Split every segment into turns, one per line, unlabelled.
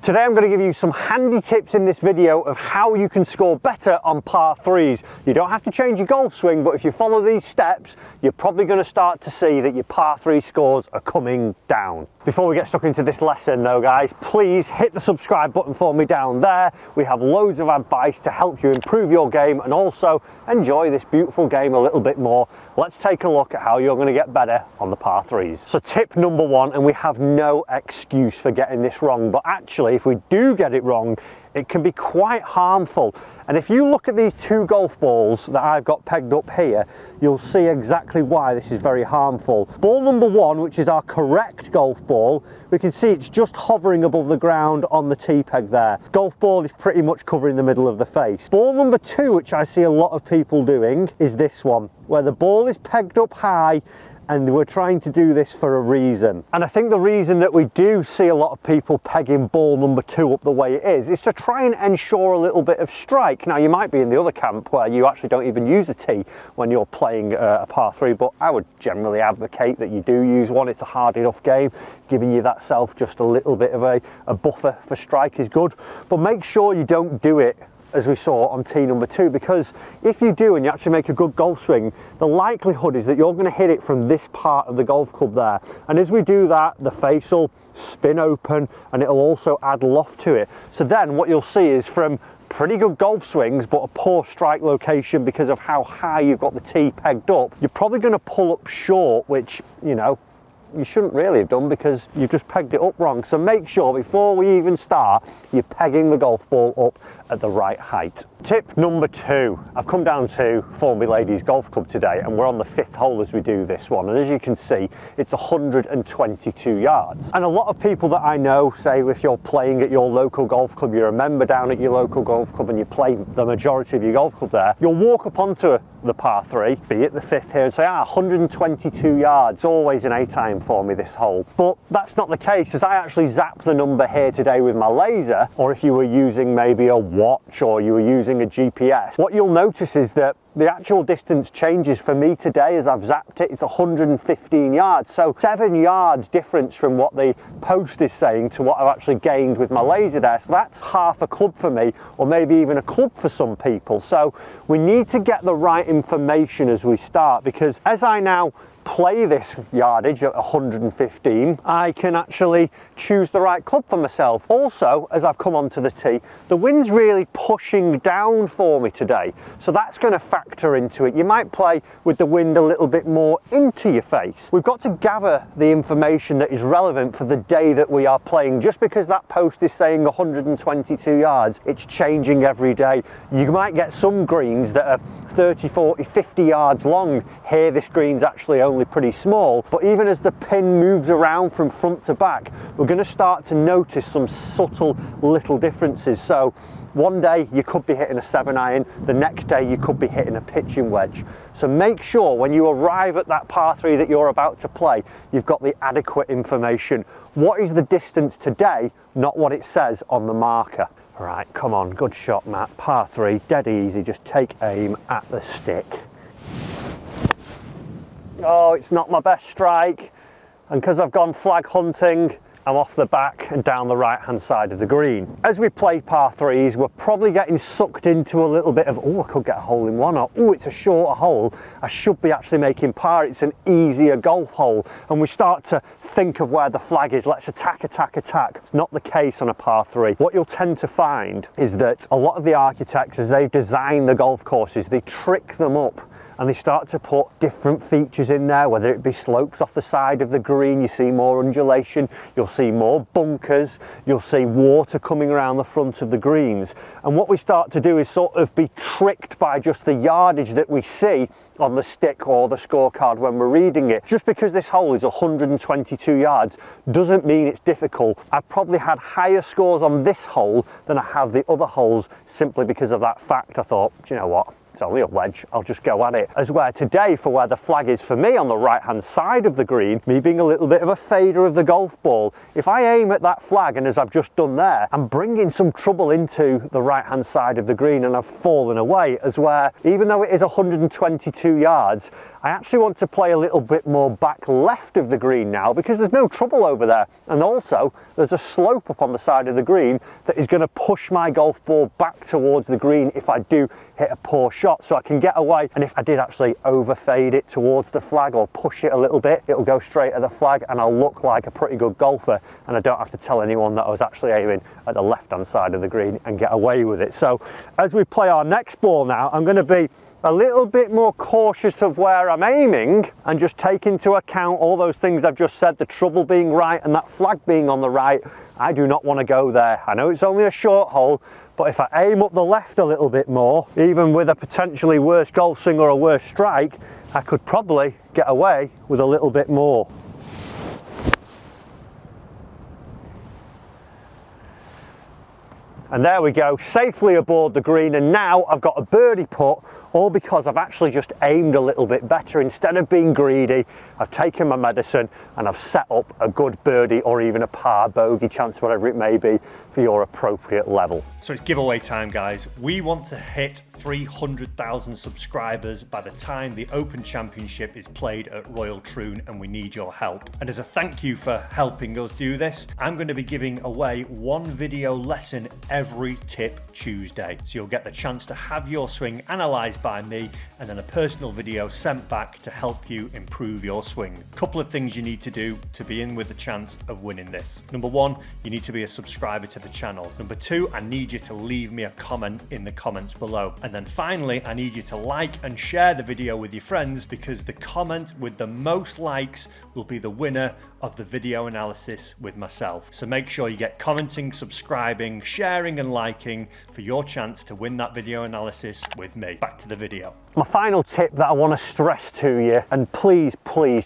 Today I'm going to give you some handy tips in this video of how you can score better on par threes. You don't have to change your golf swing, but if you follow these steps, you're probably going to start to see that your par three scores are coming down. Before we get stuck into this lesson though guys, please hit the subscribe button for me down there. We have loads of advice to help you improve your game and also enjoy this beautiful game a little bit more. Let's take a look at how you're going to get better on the par threes. So tip number one, and we have no excuse for getting this wrong, but actually if we do get it wrong, it can be quite harmful. And if you look at these two golf balls that I've got pegged up here, you'll see exactly why this is very harmful. Ball number one, which is our correct golf ball, we can see it's just hovering above the ground on the tee peg there. Golf ball is pretty much covering the middle of the face. Ball number two, which I see a lot of people doing, is this one, where the ball is pegged up high, and we're trying to do this for a reason. And I think the reason that we do see a lot of people pegging ball number two up the way it is to try and ensure a little bit of strike. Now you might be in the other camp where you actually don't even use a tee when you're playing a par three, but I would generally advocate that you do use one. It's a hard enough game. Giving you that self just a little bit of a buffer for strike is good, but make sure you don't do it as we saw on tee number two, because if you do and you actually make a good golf swing, the likelihood is that you're going to hit it from this part of the golf club there, and as we do that, the face will spin open and it'll also add loft to it. So then what you'll see is from pretty good golf swings but a poor strike location because of how high you've got the tee pegged up, you're probably going to pull up short, which, you know, you shouldn't really have done because you've just pegged it up wrong. So make sure before we even start, you're pegging the golf ball up at the right height. Tip number two, I've come down to Formby Ladies Golf Club today and we're on the fifth hole as we do this one, and as you can see it's 122 yards. And a lot of people that I know say if you're playing at your local golf club, you're a member down at your local golf club and you play the majority of your golf club there, you'll walk up onto the par three, be it the fifth here, and say 122 yards, always an A-time for me this hole. But that's not the case, as I actually zapped the number here today with my laser, or if you were using maybe a watch or you were using a GPS, what you'll notice is that the actual distance changes for me today. As I've zapped it, it's 115 yards, so 7 yards difference from what the post is saying to what I've actually gained with my laser there. So that's half a club for me, or maybe even a club for some people. So we need to get the right information as we start, because as I now play this yardage at 115, I can actually choose the right club for myself. Also, as I've come onto the tee, the wind's really pushing down for me today, so that's going to factor into it. You might play with the wind a little bit more into your face. We've got to gather the information that is relevant for the day that we are playing. Just because that post is saying 122 yards, it's changing every day. You might get some greens that are 30, 40, 50 yards long. Here this green's actually only pretty small, but even as the pin moves around from front to back, we're going to start to notice some subtle little differences. So one day you could be hitting a 7-iron, the next day you could be hitting a pitching wedge. So make sure when you arrive at that par three that you're about to play, you've got the adequate information. What is the distance today, not what it says on the marker. Right, come on, good shot Matt, par three, dead easy, just take aim at the stick. Oh, it's not my best strike, and because I've gone flag hunting, I'm off the back and down the right hand side of the green. As we play par threes, we're probably getting sucked into a little bit of, oh, I could get a hole in one, or oh, it's a shorter hole, I should be actually making par, it's an easier golf hole, and we start to think of where the flag is, let's attack, attack, attack. It's not the case on a par three. What you'll tend to find is that a lot of the architects, as they've designed the golf courses, they trick them up and they start to put different features in there, whether it be slopes off the side of the green, you see more undulation, you'll see more bunkers, you'll see water coming around the front of the greens. And what we start to do is sort of be tricked by just the yardage that we see on the stick or the scorecard when we're reading it. Just because this hole is 122 yards doesn't mean it's difficult. I've probably had higher scores on this hole than I have the other holes simply because of that fact. I thought, do you know what? It's only a wedge, I'll just go at it. As where today, for where the flag is for me on the right hand side of the green, me being a little bit of a fader of the golf ball, if I aim at that flag, and as I've just done there, I'm bringing some trouble into the right hand side of the green and I've fallen away. As where, even though it is 122 yards, I actually want to play a little bit more back left of the green now because there's no trouble over there. And also there's a slope up on the side of the green that is going to push my golf ball back towards the green if I do hit a poor shot, so I can get away. And if I did actually overfade it towards the flag or push it a little bit, it'll go straight at the flag and I'll look like a pretty good golfer, and I don't have to tell anyone that I was actually aiming at the left hand side of the green and get away with it. So as we play our next ball now, I'm going to be a little bit more cautious of where I'm aiming and just take into account all those things I've just said, the trouble being right and that flag being on the right. I do not want to go there. I know it's only a short hole, but if I aim up the left a little bit more, even with a potentially worse golf swing or a worse strike, I could probably get away with a little bit more. And there we go, safely aboard the green, and now I've got a birdie putt, all because I've actually just aimed a little bit better. Instead of being greedy, I've taken my medicine and I've set up a good birdie or even a par, bogey chance, whatever it may be, for your appropriate level.
So it's giveaway time, guys. We want to hit 300,000 subscribers by the time the Open Championship is played at Royal Troon, and we need your help. And as a thank you for helping us do this, I'm going to be giving away one video lesson every Tip Tuesday. So you'll get the chance to have your swing analysed by me and then a personal video sent back to help you improve your swing. A couple of things you need to do to be in with the chance of winning this. Number one, you need to be a subscriber to the channel. Number two, I need you to leave me a comment in the comments below. And then finally, I need you to like and share the video with your friends, because the comment with the most likes will be the winner of the video analysis with myself. So make sure you get commenting, subscribing, sharing and liking for your chance to win that video analysis with me. Back to the video.
My final tip that I want to stress to you, and please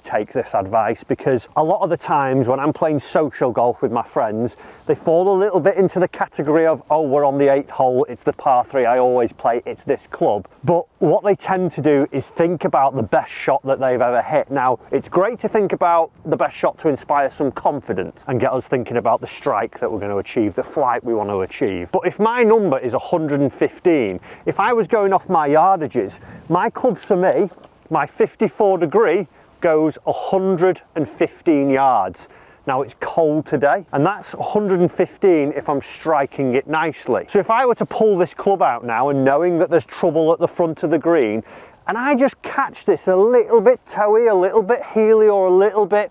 take this advice, because a lot of the times when I'm playing social golf with my friends, they fall a little bit into the category of, oh, we're on the 8th hole, it's the par 3 I always play, it's this club. But what they tend to do is think about the best shot that they've ever hit. Now, it's great to think about the best shot to inspire some confidence and get us thinking about the strike that we're going to achieve, the flight we want to achieve. But if my number is 115, if I was going off my yardages, my clubs for me, my 54 degree goes 115 yards. Now it's cold today, and that's 115 if I'm striking it nicely. So if I were to pull this club out now and knowing that there's trouble at the front of the green, and I just catch this a little bit toey, a little bit heely, or a little bit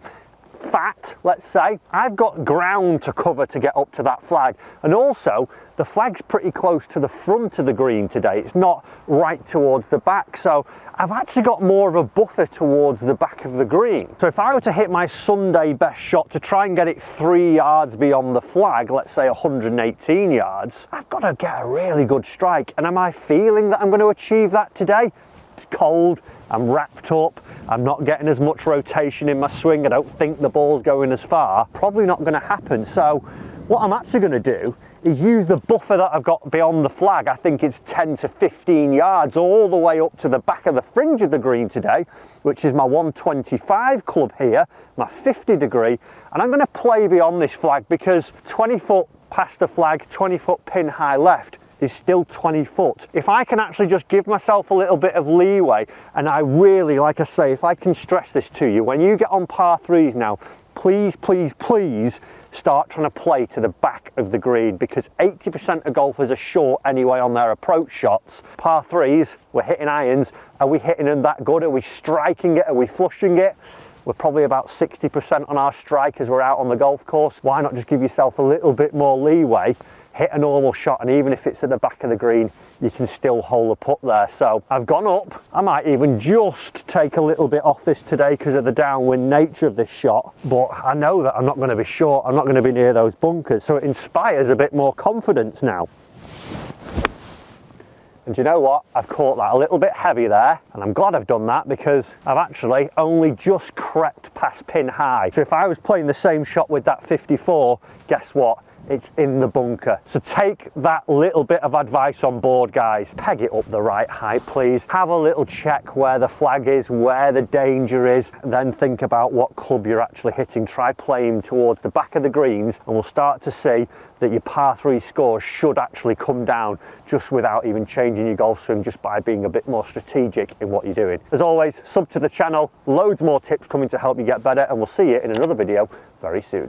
fat, let's say, I've got ground to cover to get up to that flag. And also, the flag's pretty close to the front of the green today. It's not right towards the back, so I've actually got more of a buffer towards the back of the green. So if I were to hit my Sunday best shot to try and get it 3 yards beyond the flag, let's say 118 yards, I've got to get a really good strike. And am I feeling that I'm going to achieve that today? It's cold, I'm wrapped up, I'm not getting as much rotation in my swing, I don't think the ball's going as far. Probably not going to happen. So what I'm actually going to do is use the buffer that I've got beyond the flag. I think it's 10 to 15 yards all the way up to the back of the fringe of the green today, which is my 125 club here, my 50 degree, and I'm going to play beyond this flag, because 20 foot past the flag, 20 foot pin high left is still 20 foot. If I can actually just give myself a little bit of leeway, and I really, like I say, if I can stress this to you, when you get on par 3s now, please start trying to play to the back of the green, because 80% of golfers are short anyway on their approach shots. Par 3s, we're hitting irons. Are we hitting them that good? Are we striking it? Are we flushing it? We're probably about 60% on our strike as we're out on the golf course. Why not just give yourself a little bit more leeway, hit a normal shot, and even if it's at the back of the green, you can still hole a putt there. So I've gone up. I might even just take a little bit off this today because of the downwind nature of this shot, but I know that I'm not going to be short, I'm not going to be near those bunkers, so it inspires a bit more confidence now. And you know what? I've caught that a little bit heavy there, and I'm glad I've done that, because I've actually only just crept past pin high. So if I was playing the same shot with that 54, guess what? it's in the bunker. So take that little bit of advice on board, guys. Peg it up the right height, please. Have a little check where the flag is, where the danger is, and then think about what club you're actually hitting. Try playing towards the back of the greens, and we'll start to see that your par 3 scores should actually come down just without even changing your golf swing, just by being a bit more strategic in what you're doing. As always, sub to the channel, loads more tips coming to help you get better, and we'll see you in another video very soon.